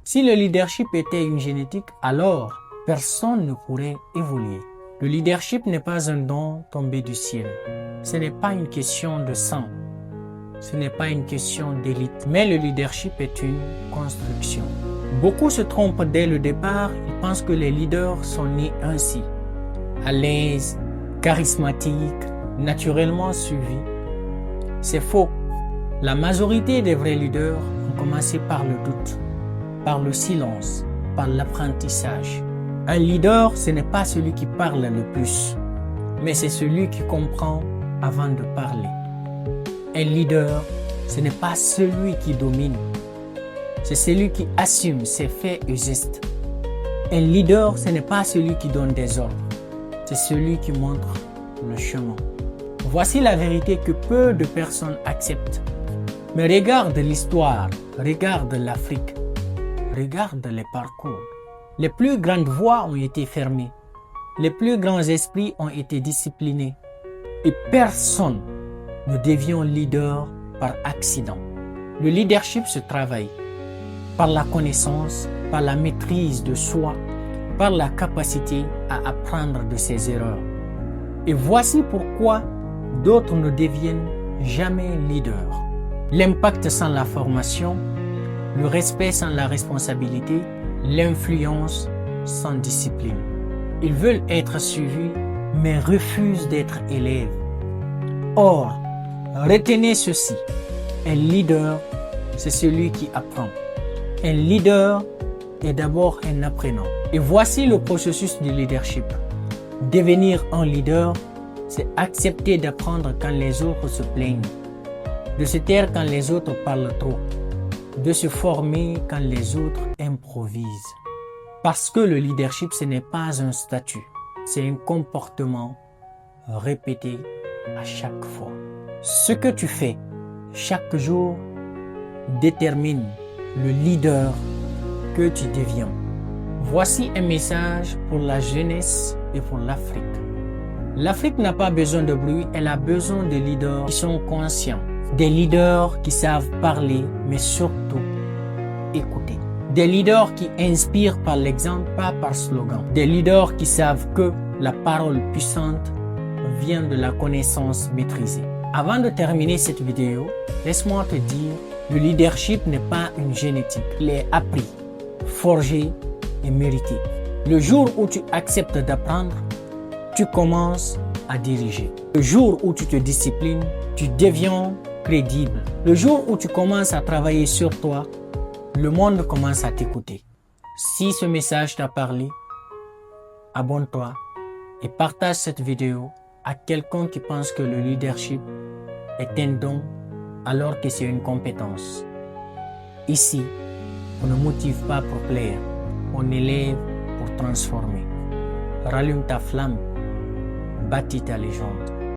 Si le leadership était une génétique, alors personne ne pourrait évoluer. Le leadership n'est pas un don tombé du ciel. Ce n'est pas une question de sang. Ce n'est pas une question d'élite. Mais le leadership est une construction. Beaucoup se trompent dès le départ. Ils pensent que les leaders sont nés ainsi. À l'aise, charismatiques, naturellement suivis. C'est faux. La majorité des vrais leaders ont commencé par le doute, par le silence, par l'apprentissage. Un leader, ce n'est pas celui qui parle le plus, mais c'est celui qui comprend avant de parler. Un leader, ce n'est pas celui qui domine, c'est celui qui assume ses faits et gestes. Un leader, ce n'est pas celui qui donne des ordres, c'est celui qui montre le chemin. Voici la vérité que peu de personnes acceptent. Mais regarde l'histoire, regarde l'Afrique, regarde les parcours. Les plus grandes voies ont été fermées. Les plus grands esprits ont été disciplinés. Et personne ne devient leader par accident. Le leadership se travaille par la connaissance, par la maîtrise de soi, par la capacité à apprendre de ses erreurs. Et voici pourquoi d'autres ne deviennent jamais leaders. L'impact sans la formation, le respect sans la responsabilité, l'influence sans discipline. Ils veulent être suivis, mais refusent d'être élèves. Or, retenez ceci, un leader, c'est celui qui apprend. Un leader est d'abord un apprenant. Et voici le processus du leadership. Devenir un leader, c'est accepter d'apprendre quand les autres se plaignent, de se taire quand les autres parlent trop, de se former quand les autres improvisent. Parce que le leadership, ce n'est pas un statut, c'est un comportement répété à chaque fois. Ce que tu fais chaque jour détermine le leader que tu deviens. Voici un message pour la jeunesse et pour l'Afrique. L'Afrique n'a pas besoin de bruit, elle a besoin de leaders qui sont conscients. Des leaders qui savent parler, mais surtout écouter. Des leaders qui inspirent par l'exemple, pas par slogan. Des leaders qui savent que la parole puissante vient de la connaissance maîtrisée. Avant de terminer cette vidéo, laisse-moi te dire, le leadership n'est pas une génétique. Il est appris, forgé et mérité. Le jour où tu acceptes d'apprendre, tu commences à diriger. Le jour où tu te disciplines, tu deviens crédible. Le jour où tu commences à travailler sur toi, le monde commence à t'écouter. Si ce message t'a parlé, abonne-toi et partage cette vidéo à quelqu'un qui pense que le leadership est un don alors que c'est une compétence. Ici, on ne motive pas pour plaire, on élève pour transformer. Rallume ta flamme, bâtis ta légende.